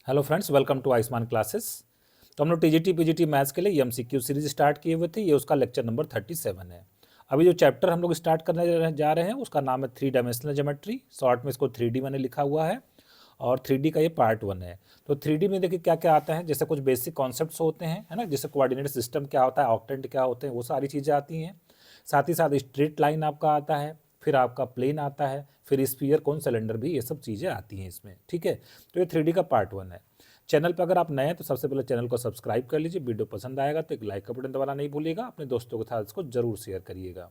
Hello friends, welcome to Ayushman classes. तो हम लोग टीजीटी पीजीटी मैथ्स के लिए एमसीक्यू सीरीज स्टार्ट किए हुए थे। ये उसका लेक्चर नंबर 37 है। अभी जो चैप्टर हम लोग स्टार्ट करने जा रहे हैं उसका नाम है 3 डायमेंशनल ज्योमेट्री। शॉर्ट में इसको 3D मैंने लिखा हुआ है और 3D का ये पार्ट 1 है। तो 3D में देखिए क्या क्या आता है, जैसे कुछ बेसिक कॉन्सेप्ट्स होते हैं, है ना, जैसे कोऑर्डिनेट सिस्टम क्या होता है, ऑक्टेंट क्या होते हैं, वो सारी चीज़ें आती हैं। साथ ही साथ स्ट्रेट लाइन आपका आता है, फिर आपका प्लेन आता है, फिर स्फीयर, कौन सिलेंडर भी, ये सब चीज़ें आती हैं इसमें। ठीक है, तो ये 3D का पार्ट 1 है। चैनल पर अगर आप नए हैं तो सबसे पहले चैनल को सब्सक्राइब कर लीजिए। वीडियो पसंद आएगा तो एक लाइक का बटन दबाना नहीं भूलिएगा। अपने दोस्तों के साथ इसको जरूर शेयर करिएगा।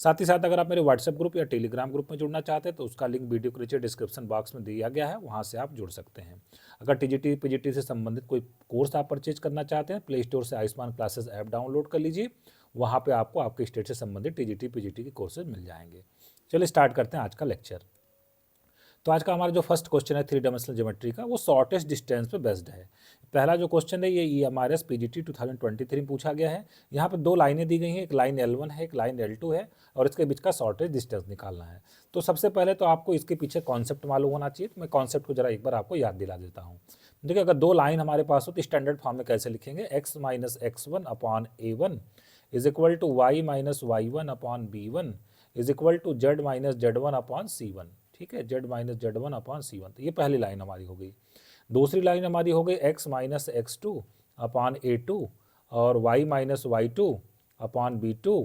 साथ ही साथ अगर आप मेरे व्हाट्सएप ग्रुप या टेलीग्राम ग्रुप में जुड़ना चाहते हैं तो उसका लिंक वीडियो के नीचे डिस्क्रिप्शन बॉक्स में दिया गया है, वहाँ से आप जुड़ सकते हैं। अगर टीजीटी पीजीटी से संबंधित कोई कोर्स आप परचेज करना चाहते हैं, प्ले स्टोर से आयुष्मान क्लासेस ऐप डाउनलोड कर लीजिए। वहाँ पर आपको आपके स्टेट से संबंधित टीजीटी पीजीटी के कोर्सेज मिल जाएंगे। चलिए स्टार्ट करते हैं आज का लेक्चर। तो आज का हमारा जो फर्स्ट क्वेश्चन है 3 डायमेंशनल ज्योमेट्री का, वो शॉर्टेस्ट डिस्टेंस पे बेस्ड है। पहला जो क्वेश्चन है ये EMRS PGT 2023 में पूछा गया है। यहाँ पे दो लाइनें दी गई हैं, एक लाइन L1 है, एक लाइन L2 है, और इसके बीच का शॉर्टेस्ट डिस्टेंस निकालना है। तो सबसे पहले तो आपको इसके पीछे कॉन्सेप्ट मालूम होना चाहिए। तो मैं कॉन्सेप्ट को जरा एक बार आपको याद दिला देता हूँ। देखिए, अगर दो लाइन हमारे पास हो तो स्टैंडर्ड फॉर्म में कैसे लिखेंगे, x minus x1 upon A1 is equal to y minus y1 upon B1 is equal to z minus z1 upon C1। ठीक है, z minus z1 upon C1। तो ये पहली लाइन हमारी हो गई। दूसरी लाइन हमारी हो गई x minus x2 upon A2 और y minus y2 upon B2,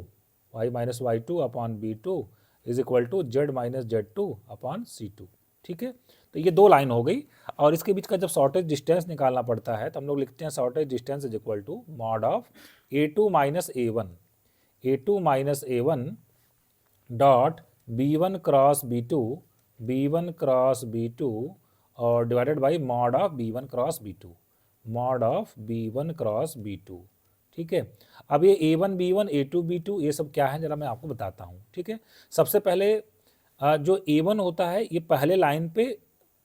y minus y2 upon B2 is equal to z minus z2 upon C2। ठीक है, तो ये दो लाइन हो गई। और इसके बीच का जब शॉर्टेज डिस्टेंस निकालना पड़ता है तो हम लोग लिखते हैं shortest distance is equal to mod of A2 minus A1, A2 minus A1 dot B1 cross B2, B1 cross B2 और divided by mod of B1 cross B2, mod of B1 cross B2। ठीक है, अब ये A1 B1 A2 B2 ये सब क्या है जरा मैं आपको बताता हूँ। ठीक है, सबसे पहले जो A1 होता है ये पहले लाइन पे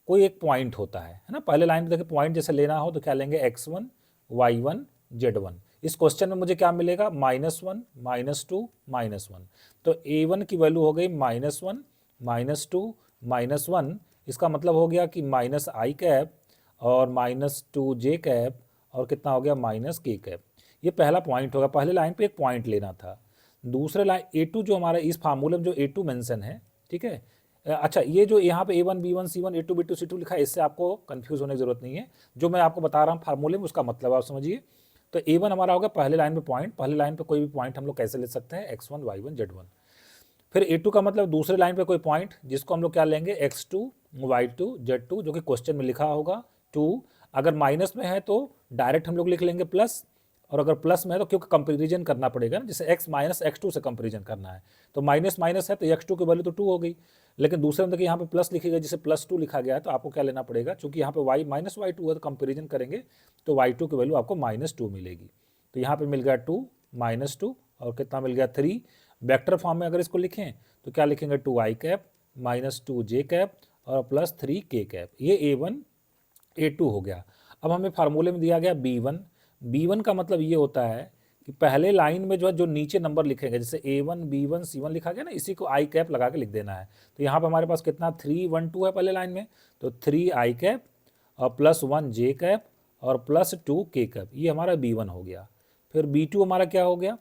कोई एक पॉइंट होता है ना। पहले लाइन पे देखिए पॉइंट जैसे लेना हो तो क्या लेंगे, x1 y1 z1। इस क्वेश्चन में मुझे क्या मिलेगा, -1 -2 -1। तो A1 की वैल्यू हो गई -1 -2 -1। इसका मतलब हो गया कि -i कैप और -2j कैप और कितना हो गया -k कैप। ये पहला पॉइंट होगा, पहले लाइन पे एक पॉइंट लेना था। दूसरे लाइन A2 जो हमारा इस फार्मूले में जो A2 मेंशन है, ठीक है। अच्छा, ये जो यहाँ पे A1 B1 C1 A2 B2 C2 लिखा है, इससे आपको कंफ्यूज होने की जरूरत नहीं है। जो मैं आपको बता रहा हूँ फार्मूले में उसका मतलब आप समझिए। तो A1 हमारा होगा पहले लाइन पे पॉइंट, पहले लाइन पे कोई भी पॉइंट हम लोग कैसे ले सकते हैं, x1 y1 z1। फिर A2 का मतलब दूसरे लाइन पे कोई पॉइंट जिसको हम लोग क्या लेंगे, x2 y2 z2, जो कि क्वेश्चन में लिखा होगा 2। अगर माइनस में है तो डायरेक्ट हम लोग लिख लेंगे प्लस, और अगर प्लस में है तो क्योंकि कंपेरिजन करना पड़ेगा ना, जैसे x माइनस x2 से कंपेरिजन करना है तो माइनस माइनस है तो x2 की वैल्यू तो 2 हो गई। लेकिन दूसरे में देखिए यहाँ पे प्लस लिखी गई, जिसे +2 लिखा गया है, तो आपको क्या लेना पड़ेगा, क्योंकि यहाँ पे y माइनस y2 है तो कंपेरिजन करेंगे तो y2 की वैल्यू आपको -2 मिलेगी। तो यहाँ पे मिल गया 2 -2 और कितना मिल गया 3। वेक्टर फॉर्म में अगर इसको लिखें तो क्या लिखेंगे, 2i कैप -2j कैप और +3k कैप। ये A1 A2 हो गया। अब हमें फार्मूले में दिया गया B1। B1 का मतलब ये होता है कि पहले लाइन में जो है जो नीचे नंबर लिखेंगे, जैसे A1 B1 C1 लिखा गया ना, इसी को i कैप लगा के लिख देना है। तो यहाँ पर हमारे पास कितना 3 1 2 है पहले लाइन में, तो 3i कैप और +1j कैप और +2k कैप, ये हमारा B1 हो गया। फिर B2 हमारा क्या हो गया,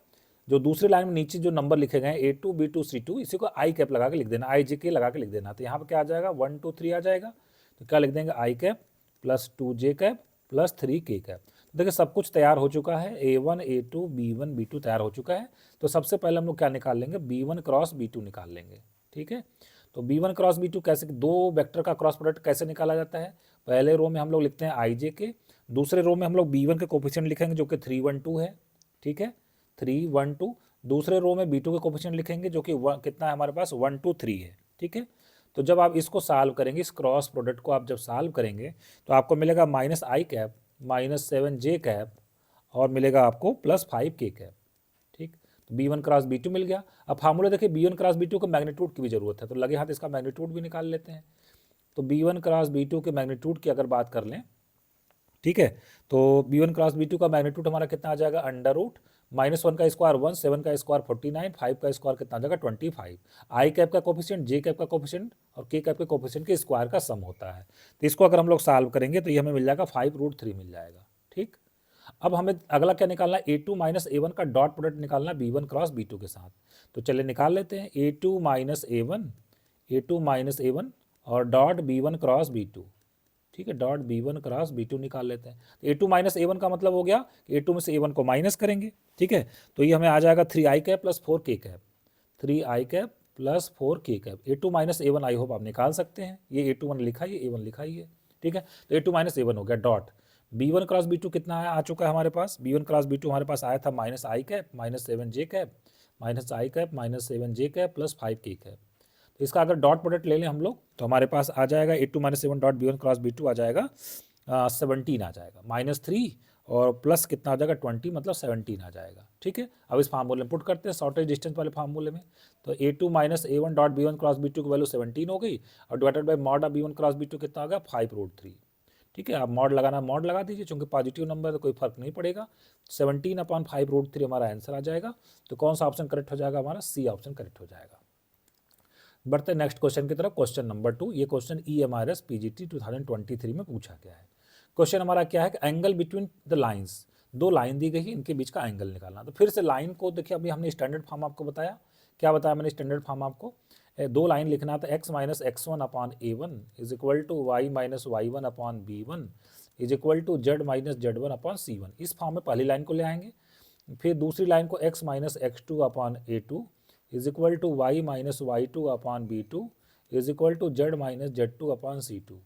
जो दूसरी लाइन में नीचे जो नंबर लिखे गए हैं A2 B2 C2, इसी को i कैप लगा के लिख देना, ijk लगा के लिख देना। तो यहाँ पर क्या आ जाएगा 1 2 3 आ जाएगा। तो क्या लिख देंगे, i cap +2j cap +3k cap. देखिए सब कुछ तैयार हो चुका है, A1 A2 B1 B2 तैयार हो चुका है। तो सबसे पहले हम लोग क्या निकाल लेंगे, B1 क्रॉस B2 निकाल लेंगे। ठीक है, तो B1 क्रॉस B2 कैसे, दो वेक्टर का क्रॉस प्रोडक्ट कैसे निकाला जाता है, पहले रो में हम लोग लिखते हैं ij के, दूसरे रो में हम लोग B1 के कोफिशिएंट लिखेंगे जो कि 3 1 2 है। ठीक है, 3 1 2। दूसरे रो में B2 के कोफिशिएंट लिखेंगे जो कि कितना है हमारे पास 1 2 3 है। ठीक है, तो जब आप इसको सॉल्व करेंगे, इस क्रॉस प्रोडक्ट को आप जब सॉल्व करेंगे तो आपको मिलेगा -i कैप -7j कैप और मिलेगा आपको +5k कैप। ठीक, तो B1 क्रॉस B2 मिल गया। अब फार्मूला देखिए, B1 क्रॉस B2 को मैग्नीट्यूड की भी जरूरत है, तो लगे हाथ इसका मैग्नीट्यूड भी निकाल लेते हैं। तो B1 क्रॉस B2 के मैग्नीट्यूड की अगर बात कर लें ठीक है। तो b1 क्रॉस b2 का मैग्नीट्यूड हमारा कितना आ जाएगा, अंडर रूट -1 का स्क्वायर 1, 7 का स्क्वायर 49, 5 का स्क्वायर कितना आ जाएगा 25। आई कैप का कोफिशिएंट, जे कैप का कोफिशिएंट और के कैप के कोफिशिएंट के स्क्वायर का सम होता है। तो इसको अगर हम लोग सॉल्व करेंगे तो ये हमें मिल जाएगा 5√3 मिल जाएगा। ठीक, अब हमें अगला क्या निकालना है, a2 माइनस a1 का डॉट प्रोडक्ट निकालना है b1 क्रॉस b2 के साथ। तो चलिए निकाल लेते हैं, a2 माइनस a1 और डॉट b1 क्रॉस b2। ठीक है, डॉट b1 क्रॉस b2 निकाल लेते हैं। तो a2 माइनस a1 का मतलब हो गया कि a2 में से a1 को माइनस करेंगे। ठीक है, तो ये हमें आ जाएगा 3i cap plus 4k cap, 3i cap plus 4k cap. a2 minus a1 I hope आप निकाल सकते हैं, ये a2 मैंने लिखा ही है, a1 लिखा ही है। ठीक है, तो a2 माइनस a1 हो गया डॉट b1 क्रॉस b2 कितना है, आ चुका है हमारे पास, b1 क्रॉस b2 हमारे पास आया था minus i cap minus 7j cap minus i cap minus 7j cap plus 5k cap. तो इसका अगर डॉट प्रोडक्ट ले लें हम लोग तो हमारे पास आ जाएगा a2 minus 7 dot b1 cross b2 आ जाएगा 17 आ जाएगा, -3 और प्लस कितना आ जाएगा 20 मतलब 17 आ जाएगा। ठीक है, अब इस फार्मूले में पुट करते हैं शॉर्टेज डिस्टेंस वाले फार्मूले में। तो a2 minus a1 dot b1 cross b2 की वैल्यू 17 हो गई और divided by mod of b1 cross b2 कितना आ गया 5√3। ठीक है, आप मॉड लगाना मॉड लगा दीजिए, चूंकि पॉजिटिव नंबर तो कोई फर्क नहीं पड़ेगा। 17/5√3 हमारा आंसर आ जाएगा। तो कौन सा ऑप्शन करेक्ट हो जाएगा, हमारा सी ऑप्शन करेक्ट हो जाएगा। बढ़ते नेक्स्ट क्वेश्चन की तरफ, क्वेश्चन नंबर 2। ये क्वेश्चन EMRS PGT 2023 में पूछा गया है। क्वेश्चन हमारा क्या है कि एंगल बिटवीन द लाइंस, दो लाइन दी गई है, इनके बीच का एंगल निकालना। तो फिर से लाइन को देखिए, अभी हमने स्टैंडर्ड फॉर्म आपको बताया, क्या बताया मैंने स्टैंडर्ड फॉर्म आपको, दो लाइन लिखना था, x minus x1 upon a1 is equal to y minus y1 upon b1 is equal to z minus z1 upon c1। इस फॉर्म में पहली लाइन को ले आएंगे, फिर दूसरी लाइन को x minus x2 upon a2 is equal to y minus y2 upon b2 is equal to z minus z2 upon c2।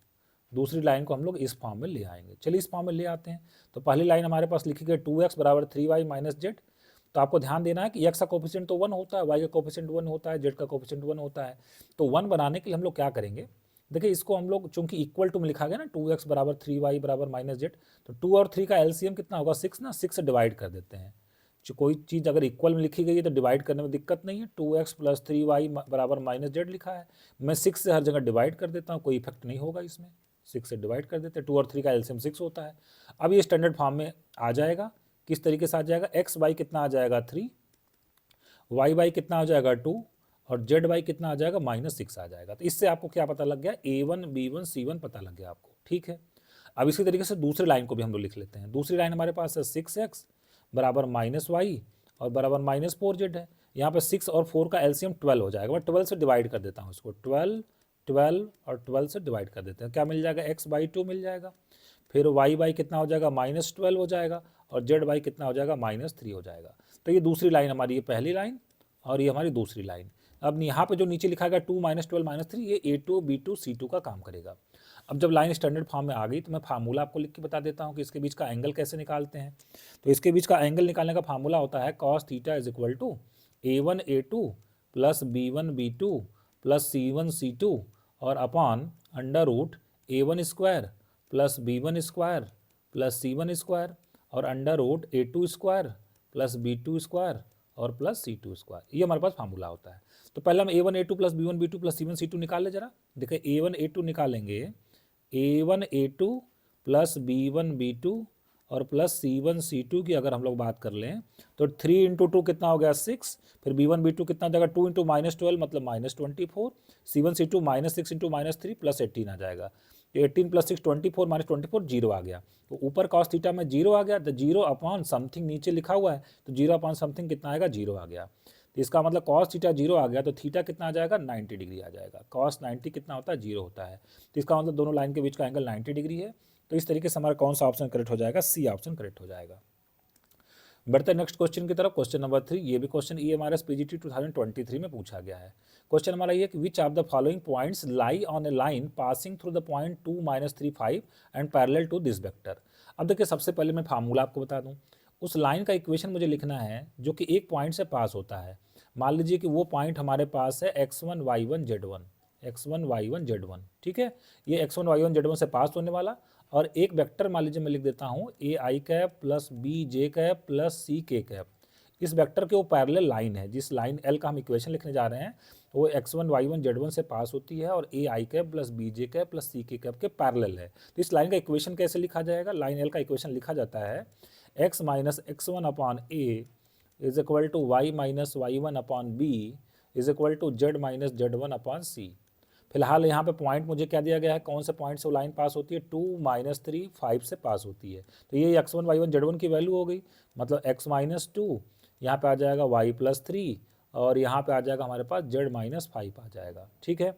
दूसरी लाइन को हम लोग इस फॉर्म में ले आएंगे। चलिए इस फॉर्म में ले आते हैं। तो पहली लाइन हमारे पास लिखी गई 2x बराबर 3y माइनस जेड। तो आपको ध्यान देना है कि x का कोफिशिएंट तो 1 होता है, y का कोफिशिएंट 1 होता है, z का कोफिशिएंट 1 होता है। तो 1 बनाने के लिए हम लोग क्या करेंगे, देखिए इसको हम लोग चूंकि इक्वल टू में लिखा गया ना 2x बराबर 3y बराबर माइनस जेड, तो 2 और 3 का एलसीएम कितना होगा 6 ना, 6 से डिवाइड कर देते हैं। जो कोई चीज़ अगर इक्वल में लिखी गई है तो डिवाइड करने में दिक्कत नहीं है। 2x प्लस 3y बराबर माइनस जेड लिखा है, मैं 6 से हर जगह डिवाइड कर देता हूँ, कोई इफेक्ट नहीं होगा इसमें। 6 से डिवाइड कर देते हैं, 2 और 3 का एलसीएम 6 होता है। अब ये स्टैंडर्ड फॉर्म में आ जाएगा, किस तरीके से आ जाएगा, एक्स बाई कितना आ जाएगा 3, वाई बाई कितना आ जाएगा 2 और जेड बाई कितना आ जाएगा -6 आ जाएगा। तो इससे आपको क्या पता लग गया, a1 b1 c1 पता लग गया आपको। ठीक है, अब इसी तरीके से दूसरी लाइन को भी हम लोग लिख लेते हैं। दूसरी लाइन हमारे पास है 6x बराबर -y और बराबर -4z है। यहाँ पे 6 और 4 का एलसीएम 12 हो जाएगा। मैं 12 से डिवाइड कर देता हूँ इसको, 12 और 12 से डिवाइड कर देते हैं, क्या मिल जाएगा x/2 मिल जाएगा। फिर y बाई कितना हो जाएगा -12 हो जाएगा और z बाई कितना हो जाएगा -3 हो जाएगा। तो ये दूसरी लाइन हमारी, ये पहली लाइन और ये हमारी दूसरी लाइन। अब यहाँ पे जो नीचे लिखा गया 2 -12 -3, ये a2 b2 c2 का काम करेगा। अब जब लाइन स्टैंडर्ड फॉर्म में आ गई तो मैं फार्मूला आपको लिख के बता देता हूँ कि इसके बीच का एंगल कैसे निकालते हैं। तो इसके बीच का एंगल निकालने का फार्मूला होता है cos theta is equal to a1 a2 plus b1 b2 plus c1 c2 और upon under root a1 square plus b1 square plus c1 square और under root a2 square plus b2 square और plus c2 square. ये हमारे पास formula होता है। तो पहले हम a1 a2 plus b1 b2 plus c1 c2 निकाल ले जरा। देखिए a1 a2 निकालेंगे, a1 a2 plus b1 b2 और प्लस c1 c2 की अगर हम लोग बात कर लें तो 3 इंटू 2 कितना हो गया 6, फिर b1 b2 कितना जाएगा 2 इंटू -12 मतलब -24, c1 c2 -6 इंटू -3 प्लस 18 आ जाएगा। 18 प्लस 6 24 -24 जीरो आ गया। तो ऊपर कॉस थीटा में जीरो आ गया, तो जीरो अपॉन समथिंग नीचे लिखा हुआ है, तो जीरो अपॉन समथिंग कितना आएगा, जीरो आ गया। तो इसका मतलब कॉस थीटा जीरो आ गया तो थीटा कितना आ जाएगा 90 डिग्री आ जाएगा। कॉस 90 कितना होता है, जीरो होता है। तो इसका मतलब दोनों लाइन के बीच का एंगल 90 डिग्री है। तो इस तरीके से हमारा कौन सा ऑप्शन करेक्ट हो जाएगा, सी ऑप्शन करेक्ट हो जाएगा। बढ़ते हैं नेक्स्ट क्वेश्चन की तरफ, क्वेश्चन नंबर 3। ये भी क्वेश्चन EMRS PGT 2023 में पूछा गया है। क्वेश्चन हमारा ये कि which of the following points lie on a line passing through the point 2 -35 and parallel to this vector. अब देखिए सबसे पहले मैं फार्मूला आपको बता दूं, उस लाइन का इक्वेशन मुझे लिखना है जो कि एक पॉइंट से पास होता है। मान लीजिए कि वो पॉइंट हमारे पास है x1 y1 z1, x1 y1 z1। ठीक है, ये x1 y1 z1 से पास होने वाला और एक वेक्टर मान लीजिए मैं लिख देता हूँ a i cap plus b j cap plus c k cap. इस वेक्टर के वो पैरेलल लाइन है, जिस लाइन एल का हम इक्वेशन लिखने जा रहे हैं तो वो x1 y1 z1 से पास होती है और a i cap plus b j cap plus c k cap के पैरेलल है। तो इस लाइन का इक्वेशन कैसे लिखा जाएगा? लाइन एल का इक्वेशन लिखा जाता है x minus x1 upon a is equal to y minus y1 upon b is equal to z minus z1 upon c। फिलहाल यहाँ पे पॉइंट मुझे क्या दिया गया है, कौन से पॉइंट से वो लाइन पास होती है? 2 माइनस 3 5 से पास होती है। तो ये x1 y1 z1 की वैल्यू हो गई, मतलब x माइनस 2, यहाँ पे आ जाएगा y प्लस 3 और यहाँ पे आ जाएगा हमारे पास z माइनस 5 आ जाएगा। ठीक है,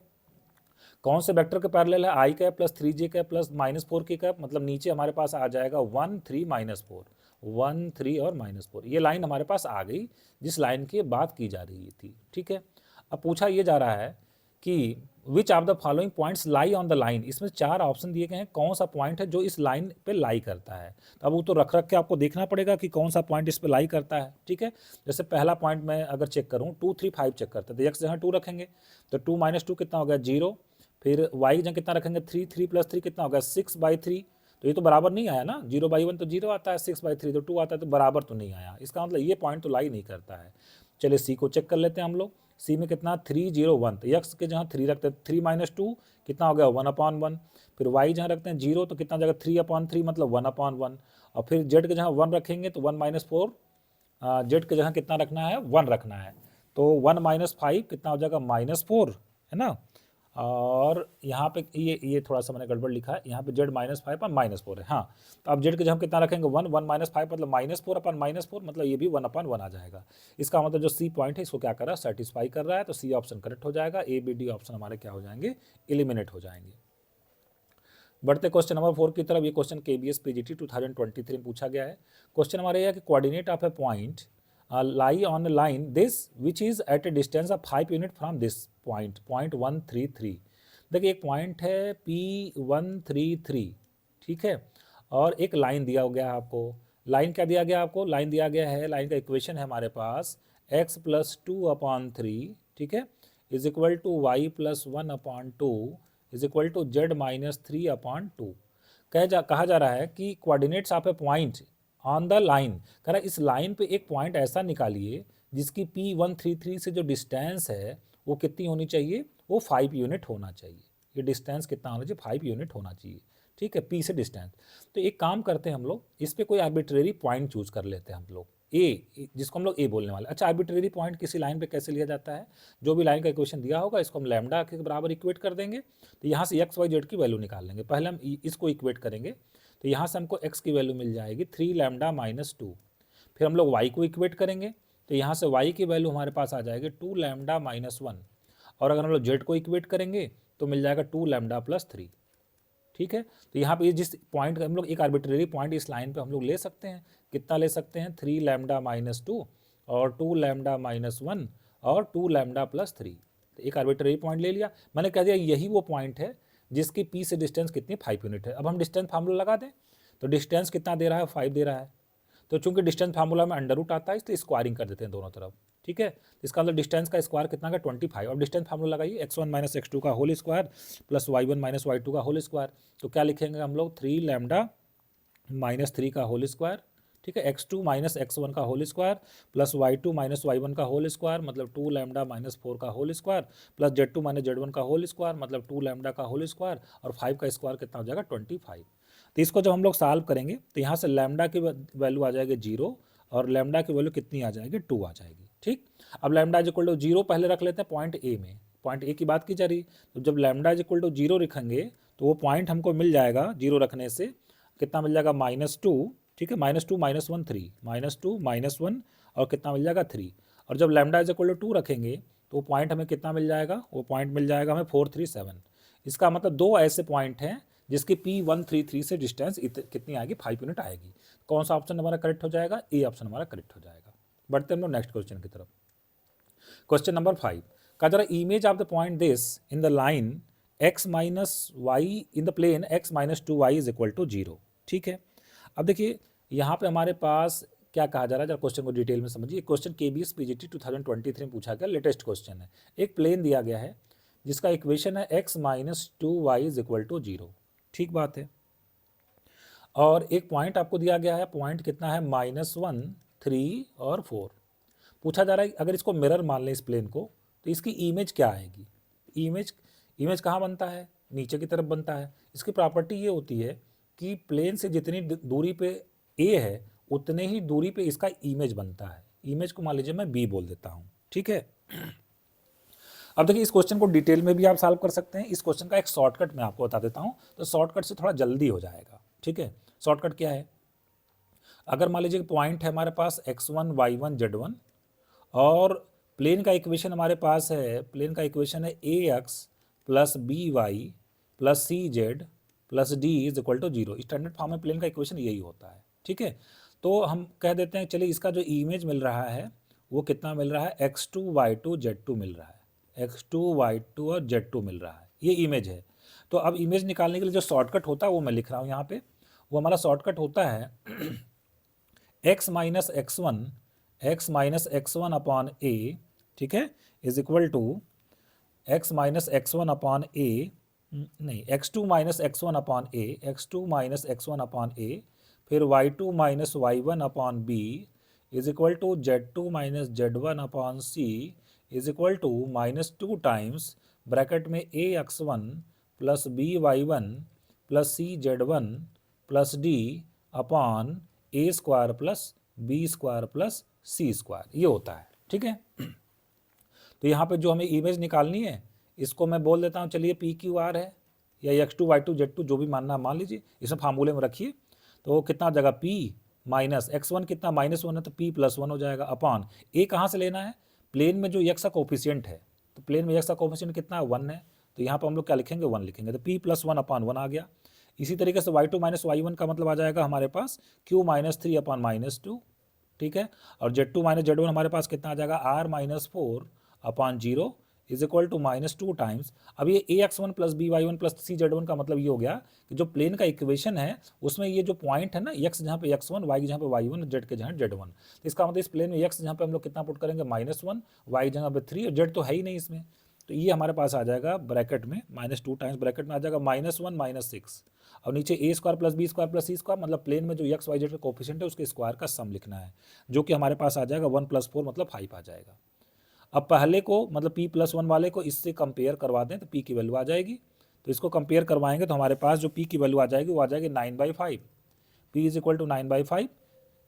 कौन से वेक्टर के पैरेलल है? I cap plus 3j cap plus -4 k cap, मतलब नीचे हमारे पास आ जाएगा 1 3 -4, 1 3 और -4। ये लाइन हमारे पास आ गई जिस लाइन की बात की जा रही थी। ठीक है, अब पूछा ये जा रहा है कि which of the following points lie on the line. इसमें 4 ऑप्शन दिए गए हैं, कौन सा पॉइंट है जो इस लाइन पे लाई करता है। तो अब वो तो रख के आपको देखना पड़ेगा कि कौन सा पॉइंट इस पे लाई करता है। ठीक है, जैसे पहला पॉइंट मैं अगर चेक करूँ 2 3 5 चेक करते हैं, तो x जगह 2 रखेंगे तो 2 माइनस 2 कितना हो गया? 0। फिर y जगह कितना रखेंगे? 3, 3 प्लस 3 कितना हो गया? 6/3। तो ये तो बराबर नहीं आया ना, 0/1 तो 0 आता है, 6/3 तो 2 आता है, तो बराबर तो नहीं आया। इसका मतलब ये पॉइंट तो लाई नहीं करता है। चलिए सी को चेक कर लेते हैं हम लोग। सी में कितना? 3 0 1, तो x के जहाँ 3 रखते हैं, 3 माइनस 2 कितना हो गया? 1/1। फिर y जहाँ रखते हैं 0 तो कितना हो जाएगा? 3/3 मतलब 1/1। और फिर z के जहाँ 1 रखेंगे तो 1 माइनस 4, z के जहाँ कितना रखना है? 1 रखना है, तो 1 माइनस 5 कितना हो जाएगा? -4, है ना। और यहाँ पे ये थोड़ा सा मैंने गड़बड़ लिखा है, यहाँ पे z माइनस 5 पर -4 है। हाँ, तो अब z के जब हम कितना रखेंगे? 1 1 माइनस 5 मतलब -4 अपन -4, मतलब ये भी 1/1 आ जाएगा। इसका मतलब जो सी पॉइंट है इसको क्या कर रहा है? सेटिस्फाई कर रहा है। तो सी ऑप्शन करेक्ट हो जाएगा, ए बी डी ऑप्शन हमारे क्या हो जाएंगे? एलिमिनेट हो जाएंगे। बढ़ते क्वेश्चन नंबर 4 की तरफ। ये क्वेश्चन KBS PGT 2023 में पूछा गया है। क्वेश्चन हमारे यह है कि coordinate of a point lie on a line this which is at a distance of 5 unit from this point, point 133। देखिए एक पॉइंट है P133, ठीक है, और एक लाइन दिया गया है आपको। लाइन क्या दिया गया आपको? लाइन दिया गया है, लाइन का इक्वेशन है हमारे पास x प्लस 2/3, ठीक है, is equal to y plus 1/2 is equal to z minus 3/2। कहा जा रहा है कि coordinates of a point on the line, कह रहा है इस लाइन पे एक पॉइंट ऐसा निकालिए जिसकी P133 से जो डिस्टेंस है वो कितनी होनी चाहिए? वो 5 यूनिट होना चाहिए। ये डिस्टेंस कितना होना चाहिए? 5 यूनिट होना चाहिए। ठीक है, P से डिस्टेंस। तो एक काम करते हैं हम लोग, इस पे कोई आर्बिट्रेरी पॉइंट चूज कर लेते हैं हम लोग, ए, जिसको हम लोग ए बोलने वाले। अच्छा, आर्बिट्रेरी पॉइंट किसी लाइन पे कैसे लिया जाता है? जो भी लाइन का इक्वेशन दिया होगा इसको हम लैम्डा के बराबर इक्वेट कर देंगे। तो यहाँ से x y z की वैल्यू निकाल लेंगे। पहले हम इसको इक्वेट करेंगे, तो यहाँ से हमको x की वैल्यू मिल जाएगी 3 लैम्डा माइनस 2। फिर हम लोग y को इक्वेट करेंगे, तो यहाँ से y की वैल्यू हमारे पास आ जाएगी 2 लैम्डा माइनस 1। और अगर हम लोग z को इक्वेट करेंगे तो मिल जाएगा 2 लैम्डा प्लस 3। ठीक है, तो यहाँ पे जिस पॉइंट हम लोग एक आर्बिट्रेरी पॉइंट इस लाइन पे हम लोग ले सकते हैं। कितना ले सकते हैं? 3 लैम्डा माइनस 2 और 2 लैम्डा माइनस 1 और 2 लैम्डा प्लस 3। तो एक आर्बिट्रेरी पॉइंट ले लिया। मैंने कह दिया यही वो पॉइंट है जिसकी P से डिस्टेंस कितनी? 5 यूनिट है। अब हम डिस्टेंस फार्मूला लगा दें, तो डिस्टेंस कितना दे रहा है? 5 दे रहा है। तो चूंकि डिस्टेंस फार्मूला में अंडर रूट आता है इसलिए स्क्वायरिंग कर देते हैं दोनों तरफ। ठीक है, इसका मतलब डिस्टेंस का स्क्वायर कितना का? 25। और डिस्टेंस फार्मूला लगाइए, x1 माइनस x2 का whole square plus y1 minus y2 का होल स्क्वायर। तो क्या लिखेंगे हम लोग? 3 लैम्डा माइनस 3 का होल स्क्वायर, ठीक है, x2 माइनस x1 का whole square plus y2 minus y1 का होल स्क्वायर मतलब 2 लैम्डा माइनस 4 का whole square plus z2 minus z1 का होल स्क्वायर मतलब 2 लैम्डा का होल स्क्वायर और 5 का स्क्वायर कितना हो जाएगा? 25। तो इसको जब हम लोग सॉल्व करेंगे तो यहाँ से लैम्डा की वैल्यू आ जाएगी 0 और लैम्डा की वैल्यू कितनी आ जाएगी? 2 आ जाएगी। ठीक, अब लैम्डा इज इक्वल टू 0 पहले रख लेते हैं पॉइंट ए में। पॉइंट ए की बात की जा रही, तो जब लैम्डा इज इक्वल टू 0 रखेंगे तो वो पॉइंट हमको मिल जाएगा 0 रखने से कितना मिल जाएगा? -2। ठीक है, -2 -1 3, -2 -1 और कितना मिल जाएगा? 3। और जब लैम्डा इज इक्वल टू 2 रखेंगे तो वो पॉइंट हमें कितना मिल जाएगा? वो पॉइंट मिल जाएगा हमें 4 3 7। इसका मतलब दो ऐसे पॉइंट हैं जिसकी P133 से डिस्टेंस कितनी आएगी? 5 यूनिट आएगी। कौन सा ऑप्शन हमारा करेक्ट हो जाएगा? ए ऑप्शन हमारा करेक्ट हो जाएगा। बढ़ते हम लोग नेक्स्ट क्वेश्चन की तरफ। क्वेश्चन नंबर 5 का जरा image of the point this in the line x minus y in the plane x minus 2y is equal to 0। ठीक है, अब देखिए यहाँ पे हमारे पास क्या कहा जा रहा है, जरा क्वेश्चन को डिटेल में समझिए। क्वेश्चन KBS PGT 2023 में पूछा गया, लेटेस्ट क्वेश्चन है। एक प्लेन दिया गया है जिसका इक्वेशन है x minus 2y is equal to 0। ठीक बात है, और एक पॉइंट आपको दिया गया है, पॉइंट कितना है? -1 3 और 4। पूछा जा रहा है अगर इसको मिरर मान लें इस प्लेन को तो इसकी इमेज क्या आएगी? इमेज कहाँ बनता है? नीचे की तरफ बनता है। इसकी प्रॉपर्टी ये होती है कि प्लेन से जितनी दूरी पे ए है उतने ही दूरी पे इसका इमेज बनता है। इमेज को मान लीजिए मैं बी बोल देता हूँ, ठीक है। अब देखिए इस क्वेश्चन को डिटेल में भी आप सॉल्व कर सकते हैं। इस क्वेश्चन का एक शॉर्टकट मैं आपको बता देता हूँ, तो शॉर्टकट से थोड़ा जल्दी हो जाएगा, ठीक है। शॉर्टकट क्या है? अगर मान लीजिए पॉइंट है हमारे पास x1 y1 z1 और प्लेन का इक्वेशन हमारे पास है, प्लेन का इक्वेशन है ax plus b y plus c z plus d is equal to 0। Standard form में प्लेन का इक्वेशन यही होता है, ठीक है। तो हम कह देते हैं चलिए इसका जो इमेज मिल रहा है वो कितना मिल रहा है, x2 y2 z2 मिल रहा है, x2 y2 और z2 मिल रहा है, ये इमेज है। तो अब इमेज निकालने के लिए जो शॉर्टकट होता है वो मैं लिख रहा हूँ यहाँ पे। वो हमारा शॉर्टकट होता है x minus x one upon a, ठीक है, is equal to x minus x one upon a, नहीं x2 minus x one upon a, x2 minus x one upon a, फिर y2 minus y1 upon b is equal to z2 minus z1 upon c is equal to -2 times bracket में a x1 plus b y one plus c z1 plus d upon a square plus b square plus c square, ये होता है, ठीक है। तो यहाँ पे जो हमें इमेज निकालनी है इसको मैं बोल देता हूँ, चलिए पी क्यू आर है या x2 y2 z2 जो भी मानना मान लीजिए, इसे फार्मूले में रखिए। तो कितना जगह p माइनस x1 कितना -1 है तो p + 1 हो जाएगा अपॉन a कहाँ से लेना है, प्लेन में जो x का कोफिशिएंट है, तो प्लेन में x का कोफिशिएंट कितना है 1 है, तो यहाँ पर हम लोग क्या लिखेंगे 1 लिखेंगे, तो p + 1 अपॉन 1 आ गया। इसी तरीके से y2 माइनस y1 का मतलब आ जाएगा हमारे पास q - 3 अपॉन -2, ठीक है। और z2 माइनस z1 हमारे पास कितना आ जाएगा r - 4 upon 0 is equal to -2 times. अब ये ax1 plus b y one plus c z1 का मतलब ये हो गया कि जो प्लेन का इक्वेशन है उसमें ये जो पॉइंट है ना x जहाँ पे x1, y जहाँ पे y1, z के जहाँ z1, तो इसका मतलब इस प्लेन में x जहाँ पे हम लोग कितना पुट करेंगे -1, y जहाँ पे 3 और z तो है ही नहीं इसमें, तो ये हमारे पास आ जाएगा ब्रैकेट में -2 टाइम्स ब्रैकेट में आ जाएगा -1 -6 और नीचे a square plus b square plus c square, मतलब प्लेन में जो x y z का कोफिशिएंट है उसके स्क्वायर का सम लिखना है, जो कि हमारे पास आ जाएगा 1 + 4 मतलब 5 आ जाएगा। अब पहले को मतलब p + 1 वाले को इससे कंपेयर करवा दें तो p की वैल्यू आ जाएगी, तो इसको कंपेयर करवाएंगे तो हमारे पास जो p की वैल्यू आ जाएगी वो आ जाएगी 9/5, p इज इक्वल टू 9/5।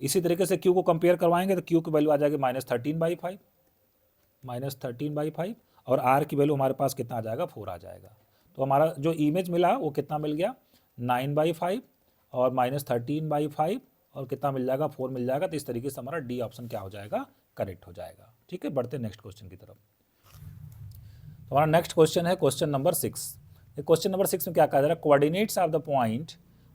इसी तरीके से q को कंपेयर करवाएंगे तो q की वैल्यू आ जाएगी -13/5 और r की वैल्यू हमारे पास कितना आ जाएगा 4 आ जाएगा। तो हमारा जो इमेज मिला वो कितना मिल गया 9/5 और -13/5 और कितना मिल जाएगा 4 मिल जाएगा। तो इस तरीके से हमारा डी ऑप्शन क्या हो जाएगा, करेक्ट हो जाएगा, ठीक है। बढ़ते नेक्स्ट क्वेश्चन की तरफ। तो हमारा नेक्स्ट क्वेश्चन है क्वेश्चन नंबर 6। क्वेश्चन नंबर 6 में क्या कहा जा रहा है, coordinates of the point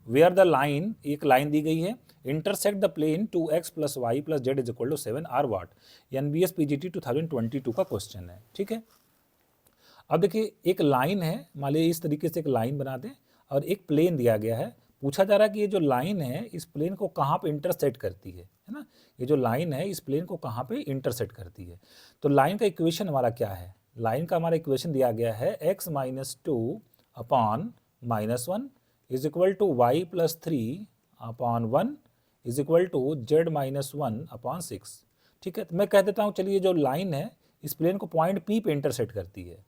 where the line, एक लाइन दी गई है, intersect the plane 2x + y + z is equal to 7 are what. NBS PGT 2022 का क्वेश्चन है, ठीक है। अब देखिए एक लाइन है, मान लीजिए इस तरीके से एक लाइन बना दें और एक प्लेन दिया गया है, पूछा जा रहा है कि ये जो लाइन है इस प्लेन को कहाँ पे इंटरसेक्ट करती है ना, ये जो लाइन है इस प्लेन को कहाँ पे इंटरसेक्ट करती है। तो लाइन का इक्वेशन हमारा क्या है, लाइन का हमारा इक्वेशन दिया गया है x - 2 upon -1 is equal to y + 3 upon 1 is equal to z - 1 upon 6, ठीक है। तो मैं कह देता हूँ चलिए जो लाइन है इस प्लेन को पॉइंट P पे इंटरसेक्ट करती है,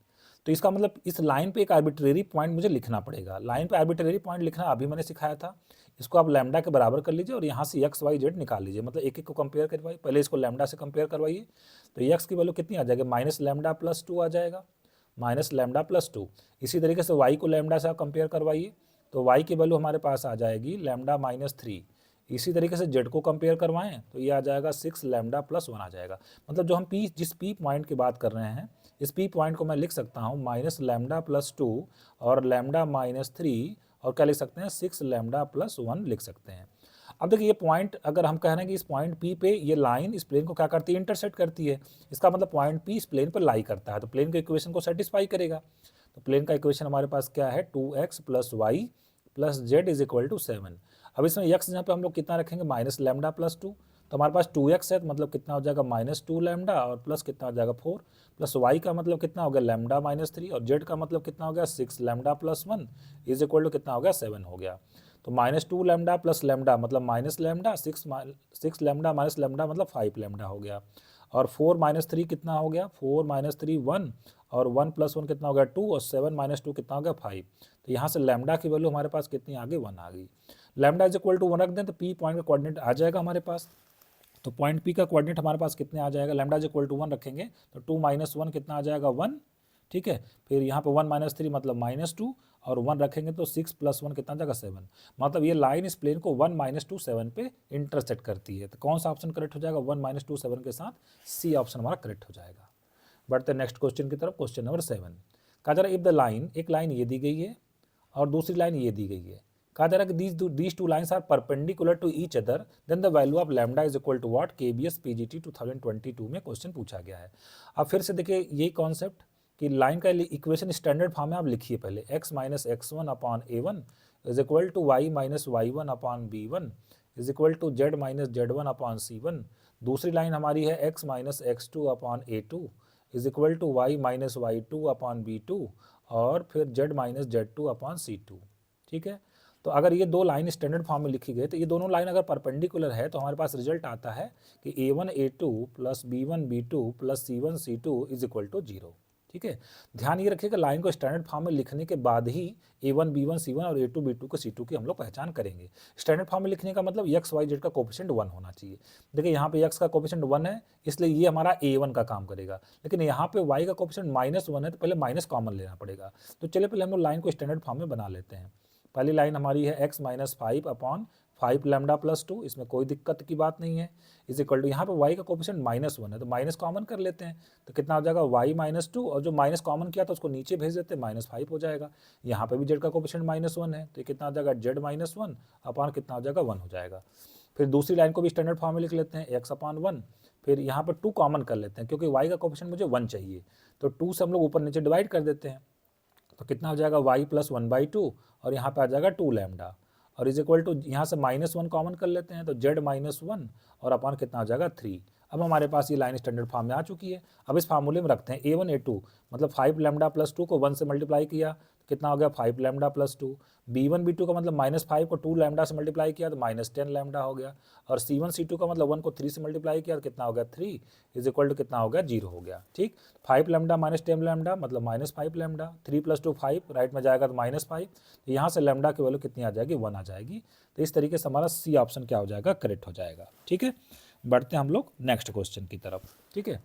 तो इसका मतलब इस लाइन पे एक आर्बिट्रेरी पॉइंट मुझे लिखना पड़ेगा। लाइन पे आर्बिट्रेरी पॉइंट लिखना अभी मैंने सिखाया था, इसको आप लैम्डा के बराबर कर लीजिए और यहाँ से x y z निकाल लीजिए, मतलब एक एक को कंपेयर करवाइए, पहले इसको लैम्डा से कंपेयर करवाइए तो x की वैल्यू कितनी आ जाएगी -λ + 2 आ जाएगा, -λ + 2। इसी तरीके से y को लैम्डा से आप कंपेयर करवाइए तो y की वैल्यू हमारे पास आ जाएगी λ - 3। इसी तरीके से z को कंपेयर करवाएं तो ये आ जाएगा 6λ + 1 आ जाएगा। मतलब जो हम जिस p पॉइंट की बात कर रहे हैं इस p पॉइंट को मैं लिख सकता हूँ -λ + 2 और λ - 3 और क्या लिख सकते हैं 6λ + 1 लिख सकते हैं। अब देखिए ये पॉइंट अगर हम कह रहे हैं कि इस पॉइंट P पे ये लाइन इस प्लेन को क्या करती है, इंटरसेक्ट करती है, इसका मतलब पॉइंट P इस प्लेन पर लाई करता है, तो प्लेन के इक्वेशन को सेटिस्फाई करेगा। तो प्लेन का इक्वेशन हमारे पास क्या है 2x + y + z is equal to 7। अब इसमें x जहाँ पे हम लोग कितना रखेंगे -λ + 2, तो हमारे पास 2x है तो मतलब कितना हो जाएगा -2λ और प्लस कितना हो जाएगा 4 प्लस y का मतलब कितना हो गया λ - 3 और z का मतलब कितना हो गया 6λ + 1 इज इक्वल टू कितना हो गया 7 हो गया। तो -2λ + λ मतलब -λ, 6λ - λ मतलब 5λ हो गया। और 4 माइनस 3 कितना हो गया, 4 माइनस 3 1, और 1 प्लस 1 कितना हो गया 2, और 7 माइनस 2 कितना हो गया 5। तो यहाँ से लैम्डा की वैल्यू हमारे पास कितनी आ गई, 1 आ गई। लैम्डा इज इक्वल टू 1 रख दें तो पी पॉइंट का कोऑर्डिनेट आ जाएगा हमारे पास। तो पॉइंट पी का कोऑर्डिनेट हमारे पास कितने आ जाएगा, लैम्डा इज इक्वल टू 1 रखेंगे तो 2 माइनस 1 कितना आ जाएगा 1, ठीक है। फिर यहाँ पे 1 माइनस 3 मतलब -2, और 1 रखेंगे तो 6 प्लस 1 कितना आ जाएगा 7। मतलब ये लाइन इस प्लेन को 1 माइनस 2 7 पे इंटरसेक्ट करती है। तो कौन सा ऑप्शन करेक्ट हो जाएगा, 1 माइनस 2 7 के साथ सी ऑप्शन हमारा करेक्ट हो जाएगा। बढ़ते नेक्स्ट क्वेश्चन की तरफ, क्वेश्चन नंबर 7। कहा जा रहा है इफ द लाइन, एक लाइन ये दी गई है और दूसरी लाइन ये दी गई है। कहा जा रहा है कि these two lines are perpendicular to each other, then the value of lambda is equal to what, KBS PGT 2022 में क्वेश्चन पूछा गया है। अब फिर से देखिए यही कॉन्सेप्ट कि लाइन का इक्वेशन स्टैंडर्ड फॉर्म में आप लिखिए पहले, x minus x1 upon a1 is equal to y minus y1 upon b1 is equal to z minus z1 upon c1। दूसरी लाइन हमारी है x minus x2 upon a2 is equal to y minus y2 upon b2, और फिर z minus z2 upon c2, ठीक है। तो अगर ये दो लाइन स्टैंडर्ड फॉर्म में लिखी गई तो ये दोनों लाइन अगर परपेंडिकुलर है तो हमारे पास रिजल्ट आता है कि a1 a2 plus b1 b2 plus c1 c2 is equal to 0, ठीक है। ध्यान ये रखिएगा लाइन को स्टैंडर्ड फॉर्म में लिखने के बाद ही a1 b1 c1 और a2 b2 को c2 की हम लोग पहचान करेंगे। स्टैंडर्ड फॉर्म में लिखने का मतलब x y z का कोफिशिएंट 1 होना चाहिए। देखिए यहाँ पे x का कोफिशिएंट 1 है इसलिए ये हमारा a1 का काम करेगा, लेकिन यहाँ पे y का कोफिशिएंट -1 है तो पहले माइनस कॉमन लेना पड़ेगा। तो चलिए पहले हम लोग लाइन को स्टैंडर्ड फॉर्म में बना लेते हैं। पहली लाइन हमारी है x minus 5 upon 5 lambda plus 2, इसमें कोई दिक्कत की बात नहीं है, इज इक्वल टू यहाँ पे y का कोफिशिएंट -1 है तो माइनस कॉमन कर लेते हैं। तो कितना हो जाएगा y माइनस 2, और जो माइनस कॉमन किया तो उसको नीचे भेज देते हैं, -5 हो जाएगा। यहाँ पे भी z का कोफिशिएंट -1 है तो कितना हो जाएगा z माइनस 1 अपॉन कितना हो जाएगा 1 हो जाएगा। फिर दूसरी लाइन को भी स्टैंडर्ड फॉर्म में लिख लेते हैं, x अपॉन 1, फिर यहाँ पर 2 कॉमन कर लेते हैं क्योंकि y का कोफिशिएंट मुझे 1 चाहिए, तो 2 से हम लोग ऊपर नीचे डिवाइड कर देते हैं। तो कितना हो जाएगा y प्लस 1/2, और यहाँ पे आ जाएगा 2 लैम्डा, और इज इक्वल टू यहाँ से -1 कॉमन कर लेते हैं तो z माइनस 1 और अपॉन कितना हो जाएगा 3। अब हमारे पास ये लाइन स्टैंडर्ड फॉर्म में आ चुकी है। अब इस फार्मूले में रखते हैं a1 a2 मतलब 5 लैम्डा प्लस 2 को 1 से मल्टीप्लाई किया कितना हो गया 5 लैम्डा प्लस 2, b1 b2 का मतलब -5 को 2 लैम्डा से मल्टीप्लाई किया तो -10 लैम्डा हो गया, और c1 c2 का मतलब 1 को 3 से मल्टीप्लाई किया तो कितना हो गया 3 इज इक्वल टू कितना हो गया 0 हो गया, ठीक। 5 लैम्डा माइनस 10 लैम्डा मतलब -5 लैम्डा, 3 प्लस 2 5 राइट में जाएगा तो -5, तो यहाँ से लैम्डा की वैल्यू कितनी आ जाएगी 1 आ जाएगी। तो इस तरीके से हमारा सी ऑप्शन क्या हो जाएगा करेक्ट हो जाएगा, ठीक है। बढ़ते हैं हम लोग नेक्स्ट क्वेश्चन की तरफ, ठीक है।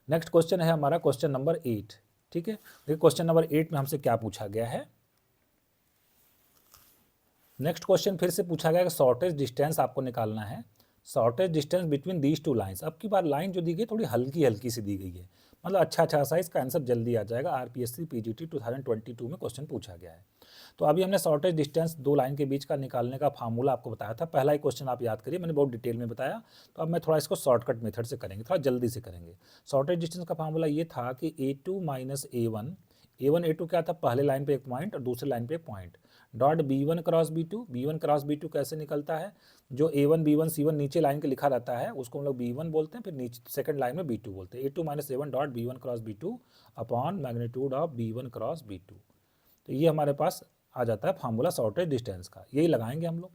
नेक्स्ट क्वेश्चन है हमारा क्वेश्चन नंबर 8, ठीक है। देखिए क्वेश्चन नंबर 8 में हमसे क्या पूछा गया है। नेक्स्ट क्वेश्चन फिर से पूछा गया कि शॉर्टेज डिस्टेंस आपको निकालना है, shortage distance between these two lines. अब की बार लाइन जो दी गई थोड़ी हल्की हल्की सी दी गई है, मतलब अच्छा सा इसका आंसर जल्दी आ जाएगा। RPSC PGT 2022 में क्वेश्चन पूछा गया है। तो अभी हमने शॉर्टेज डिस्टेंस दो लाइन के बीच का निकालने का फार्मूला आपको बताया था, पहला ही क्वेश्चन आप याद करिए, मैंने बहुत डिटेल में बताया। तो अब मैं थोड़ा इसको शॉर्टकट मेथड से करेंगे, थोड़ा जल्दी से करेंगे। शॉर्टेज डिस्टेंस का फार्मूला ये था कि A2 माइनस A1, A2 क्या था पहले लाइन पे एक पॉइंट और दूसरे लाइन पे एक point, dot B1 cross B2 कैसे निकलता है, जो A1 B1 C1 नीचे लाइन के लिखा रहता है उसको हम लोग B1 बोलते हैं, फिर नीचे सेकंड लाइन में B2 बोलते हैं। A2 minus A1 dot B1 cross B2 upon magnitude of B1 cross B2। तो ये हमारे पास आ जाता है फार्मूला शॉर्टेज डिस्टेंस का, यही लगाएंगे हम लोग।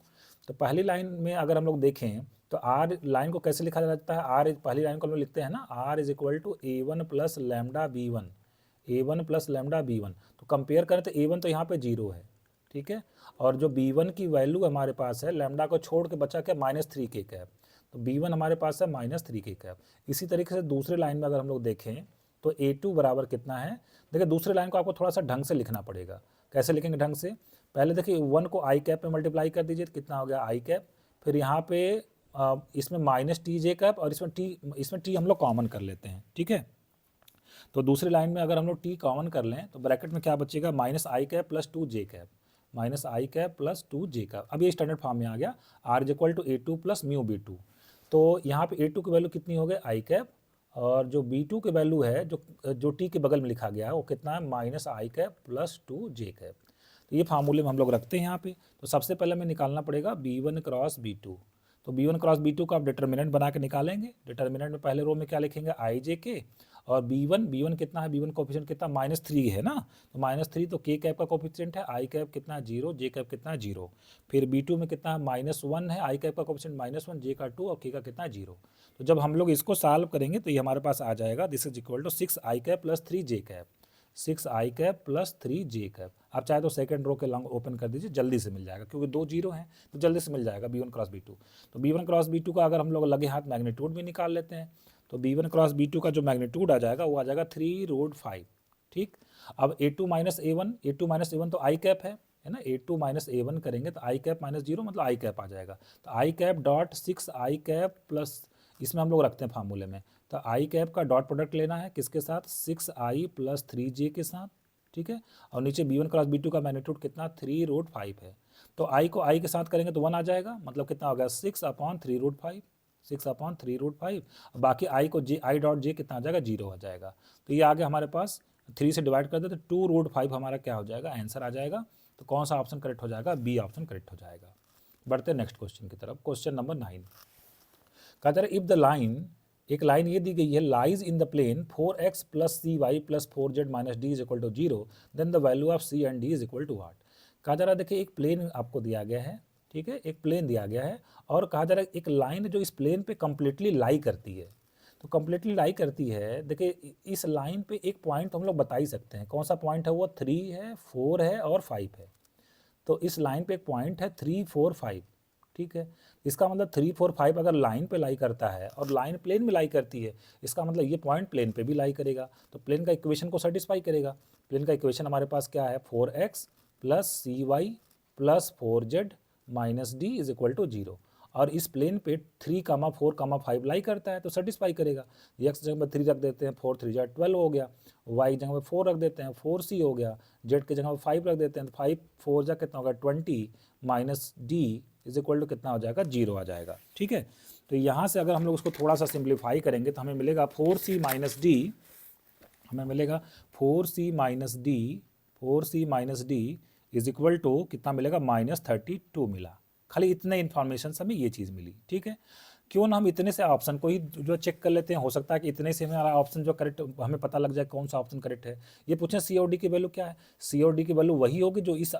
तो पहली लाइन में अगर हम लोग देखें तो आर लाइन को कैसे लिखा जाता है, आर पहली लाइन को हम लोग लिखते हैं ना, r is equal to A1 plus lambda B1, A1 plus lambda B1। तो कंपेयर करें तो A1 तो यहाँ पे 0 है, ठीक है, और जो B1 की वैल्यू हमारे पास है लैम्डा को छोड़ के बचा क्या -3 के कैप, तो B1 हमारे पास है -3 के कैप। इसी तरीके से दूसरे लाइन में अगर हम लोग देखें तो A2 बराबर कितना है, देखिए दूसरे लाइन को आपको थोड़ा सा ढंग से लिखना पड़ेगा। कैसे लिखेंगे ढंग से, पहले देखिए 1 को आई कैप में मल्टीप्लाई कर दीजिए तो कितना हो गया आई कैप, फिर यहाँ पे इसमें -TJ कैप और इसमें टी हम लोग कॉमन कर लेते हैं, ठीक है। तो दूसरी लाइन में अगर हम लोग टी कॉमन कर लें तो ब्रैकेट में क्या बचेगा -I cap plus 2J cap, -I cap plus 2J cap. अब ये स्टैंडर्ड फॉर्म में आ गया, R is equal to A2 plus mu B2। तो यहाँ पे A2 की वैल्यू कितनी हो गई आई कैप, और जो B2 की वैल्यू है जो टी के बगल में लिखा गया है वो कितना है -I cap plus 2J cap. तो ये फार्मूले में हम लोग रखते हैं यहाँ पे। तो सबसे पहले हमें निकालना पड़ेगा B1 क्रॉस B2। तो B1 क्रॉस B2 का आप डिटर्मिनेंट बना के निकालेंगे। डिटर्मिनेंट में पहले रो में क्या लिखेंगे IJ के, और b1 कितना है, b1 कोफिशिएंट कितना -3 है ना, तो -3 तो k कैप का कोफिशिएंट है, i कैप कितना है 0, j कैप कितना है 0। फिर b2 में कितना है -1 है, i कैप का कोफिशिएंट -1, j का 2 और k का कितना है 0। तो जब हम लोग इसको सॉल्व करेंगे तो ये हमारे पास आ जाएगा, this is equal to 6i cap plus 3j cap, 6i cap plus 3j cap. आप चाहे तो सेकंड रो के लॉन्ग ओपन कर दीजिए, जल्दी से मिल जाएगा क्योंकि 2 जीरो हैं तो जल्दी से मिल जाएगा b1 क्रॉस b2। तो b1 क्रॉस b2 का अगर हम लोग लगे हाथ मैग्नीट्यूड भी निकाल लेते हैं तो b1 क्रॉस b2 का जो मैग्नीट्यूड आ जाएगा वो आ जाएगा 3√5। ठीक, अब a2 माइनस a1 तो i कैप है ना, a2 माइनस a1 करेंगे तो i कैप -0 मतलब i कैप आ जाएगा। तो i cap dot 6i cap plus, इसमें हम लोग रखते हैं फार्मूले में, तो i कैप का डॉट प्रोडक्ट लेना है किसके साथ, 6i प्लस 3j के साथ। ठीक है, और नीचे b1 क्रॉस b2 का मैग्नीट्यूड कितना 3√5 है, तो i को i के साथ करेंगे तो 1 आ जाएगा, मतलब कितना हो गया 6/3√5, 6/3√5। बाकी i को i डॉट j कितना आ जाएगा 0 आ जाएगा। तो ये आगे हमारे पास 3 से डिवाइड कर दे तो 2√5 हमारा क्या हो जाएगा, आंसर आ जाएगा। तो कौन सा ऑप्शन करेक्ट हो जाएगा, बी ऑप्शन करेक्ट हो जाएगा। बढ़ते नेक्स्ट क्वेश्चन की तरफ, क्वेश्चन नंबर 9। कहते हैं इफ द लाइन, एक लाइन ये दी गई है, lies in the plane 4x plus c y plus 4z minus d is equal to 0, then the value of c and d is equal to what. कहा जा रहा है देखिए एक प्लेन आपको दिया गया है, ठीक है, एक प्लेन दिया गया है और कहा जा रहा है एक लाइन जो इस प्लेन पे कंप्लीटली लाई करती है। तो कंप्लीटली लाई करती है, देखिए इस लाइन पे एक पॉइंट तो हम लोग बता ही सकते हैं, कौन सा पॉइंट है वो, 3 है, 4 है और 5 है। तो इस लाइन पे एक पॉइंट है 3, 4, 5। ठीक है, इसका मतलब 3, 4, 5 अगर लाइन पे लाई करता है और लाइन प्लेन में लाई करती है, इसका मतलब ये पॉइंट प्लेन पे भी लाई करेगा, तो प्लेन का इक्वेशन को सेटिस्फाई करेगा। प्लेन का इक्वेशन हमारे पास क्या है, 4x plus c y plus 4z minus d is equal to 0। और इस प्लेन पे 3, 4, 5 लाई करता है तो सेटिस्फाई करेगा। x जगह पर 3 रख देते हैं, 4 3 12 हो गया, y जगह पर 4 रख देते हैं, 4c हो गया, z की जगह पर 5 रख देते हैं तो 5 4 जा कितना होगा 20 minus d is equal to कितना हो जाएगा, 0 आ जाएगा। ठीक है, तो यहाँ से अगर हम लोग उसको थोड़ा सा सिंप्लीफाई करेंगे तो हमें मिलेगा 4c माइनस डी, हमें मिलेगा 4c minus d is equal to कितना मिलेगा, -32 मिला। खाली इतने इन्फॉर्मेशन से हमें ये चीज़ मिली। ठीक है, क्यों ना हम इतने से ऑप्शन को ही जो चेक कर लेते हैं, हो सकता है कि इतने से हमारा ऑप्शन जो करेक्ट हमें पता लग जाए कौन सा ऑप्शन करेक्ट है। ये पूछें सी और डी की वैल्यू क्या है, सी और डी की वैल्यू वही होगी जो इस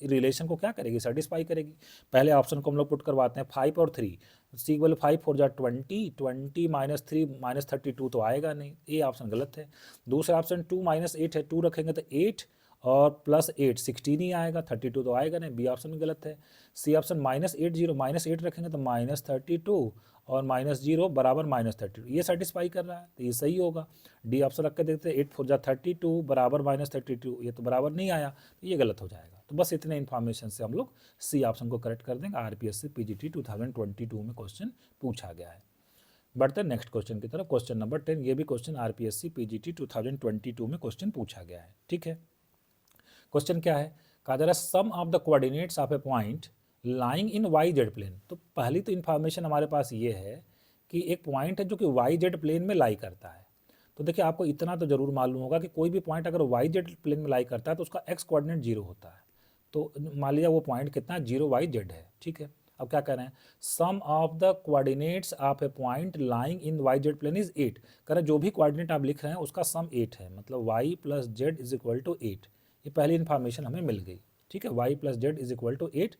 रिलेशन को क्या करेगी, सेटिस्फाई करेगी। पहले ऑप्शन को हम लोग पुट करवाते हैं 5 और 3, सी की वैल्यू 5 4 जा 20, 20 माइनस 3 -32 तो आएगा नहीं, ये ऑप्शन गलत है। दूसरा ऑप्शन 2 - 8 है, 2 रखेंगे तो 8 और प्लस 8 16 ही आएगा, 32 तो आएगा नहीं, बी ऑप्शन गलत है। सी ऑप्शन -8 रखेंगे तो -32 और -0 बराबर -32, ये सेटिस्फाई कर रहा है तो ये सही होगा। डी ऑप्शन रख के देखते हैं, 8 4 जा 32 बराबर -32, ये तो बराबर नहीं आया तो ये गलत हो जाएगा। तो बस इतने इन्फॉर्मेशन से हम लोग सी ऑप्शन को करेक्ट कर देंगे। आरपीएससी पीजीटी 2022 में क्वेश्चन पूछा गया है। बढ़ते हैं नेक्स्ट क्वेश्चन की तरफ, क्वेश्चन नंबर 10। ये भी क्वेश्चन आरपीएससी पीजीटी 2022 में क्वेश्चन पूछा गया है। ठीक है, क्वेश्चन क्या है, कहा जा रहा है sum of the coordinates of a point lying in y z plane. तो पहली तो इन्फॉर्मेशन हमारे पास ये है कि एक पॉइंट है जो कि वाई जेड प्लेन में लाई करता है। तो देखिए आपको इतना तो जरूर मालूम होगा कि कोई भी पॉइंट अगर वाई जेड प्लेन में लाई करता है तो उसका एक्स कोऑर्डिनेट 0 होता है। तो मान लिया वो पॉइंट कितना 0 y z है। ठीक है, अब क्या कह रहे हैं, sum of the coordinates of a point lying in y z plane is 8। कह रहे हैं जो भी कोऑर्डिनेट आप लिख रहे हैं उसका सम 8 है, मतलब y plus z is equal to 8। ये पहली इन्फॉर्मेशन हमें मिल गई। ठीक है, y plus z is equal to 8।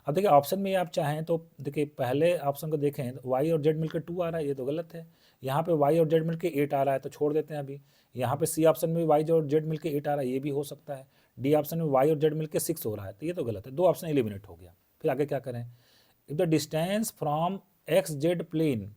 अब देखिए ऑप्शन में आप चाहें तो देखिए पहले ऑप्शन को देखें तो y और z मिलकर 2 आ रहा है, ये तो गलत है। यहाँ पे y और z मिलकर 8 आ रहा है तो छोड़ देते हैं अभी। यहाँ पे सी ऑप्शन में y और z मिलकर 8 आ रहा है, ये भी हो सकता है। डी ऑप्शन में y और z मिलकर 6 हो रहा है तो ये तो गलत है, 2 ऑप्शन एलिमिनेट हो गया। फिर आगे क्या करें, if the distance from x z plane,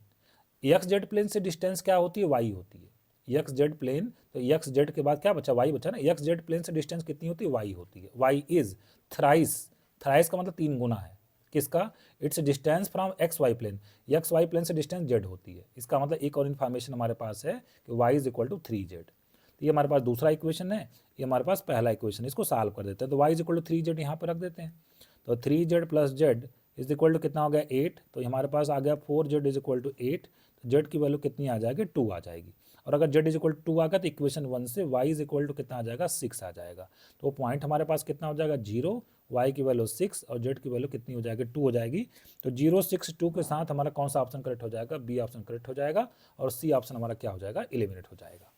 x z plane से डिस्टेंस क्या होती है, y होती है। एक्स जेड प्लेन, तो एक्स जेड के बाद क्या बचा, y बचा ना। एक्स जेड प्लेन से डिस्टेंस कितनी होती है, y होती है। y इज थ्राइस, थ्राइस का मतलब 3 गुना है किसका, it's distance from x y plane, x y plane से डिस्टेंस जेड होती है। इसका मतलब एक और इन्फॉर्मेशन हमारे पास है कि y is equal to 3z। तो ये हमारे पास दूसरा इक्वेशन है, ये हमारे पास पहला इक्वेशन है। इसको सॉल्व कर देते हैं तो y is equal to 3z यहाँ पर रख देते हैं। तो 3z plus z is equal to कितना हो गया 8, तो हमारे पास आ गया 4z इज इक्वल टू 8। तो जेड की वैल्यू कितनी आ जाएगी, 2 आ जाएगी। और अगर z इज इक्वल टू 2 आ गया तो इक्वेशन 1 से y इज इक्वल टू कितना आ जाएगा 6 आ जाएगा। तो पॉइंट हमारे पास कितना हो जाएगा 0, y की वैल्यू 6 और z की वैल्यू कितनी हो जाएगी 2 हो जाएगी। तो 0 6 2 के साथ हमारा कौन सा ऑप्शन करेक्ट हो जाएगा, बी ऑप्शन करेक्ट हो जाएगा और सी ऑप्शन हमारा क्या हो जाएगा, एलिमिनेट हो जाएगा।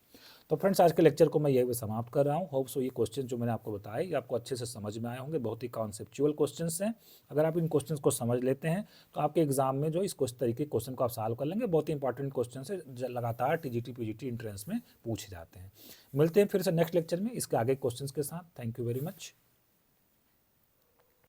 तो फ्रेंड्स आज के लेक्चर को मैं यही पे समाप्त कर रहा हूँ। होप सो ये क्वेश्चन जो मैंने आपको बताए ये आपको अच्छे से समझ में आए होंगे। बहुत ही कॉन्सेप्चुअल क्वेश्चंस हैं। अगर आप इन क्वेश्चंस को समझ लेते हैं तो आपके एग्जाम में जो इस तरीके के क्वेश्चन को आप सॉल्व कर लेंगे। बहुत ही इंपॉर्टेंट क्वेश्चन है, लगातार टीजीटी पीजीटी एंट्रेंस में पूछे जाते हैं। मिलते हैं फिर से नेक्स्ट लेक्चर में इसके आगे क्वेश्चंस के साथ। Thank you very much.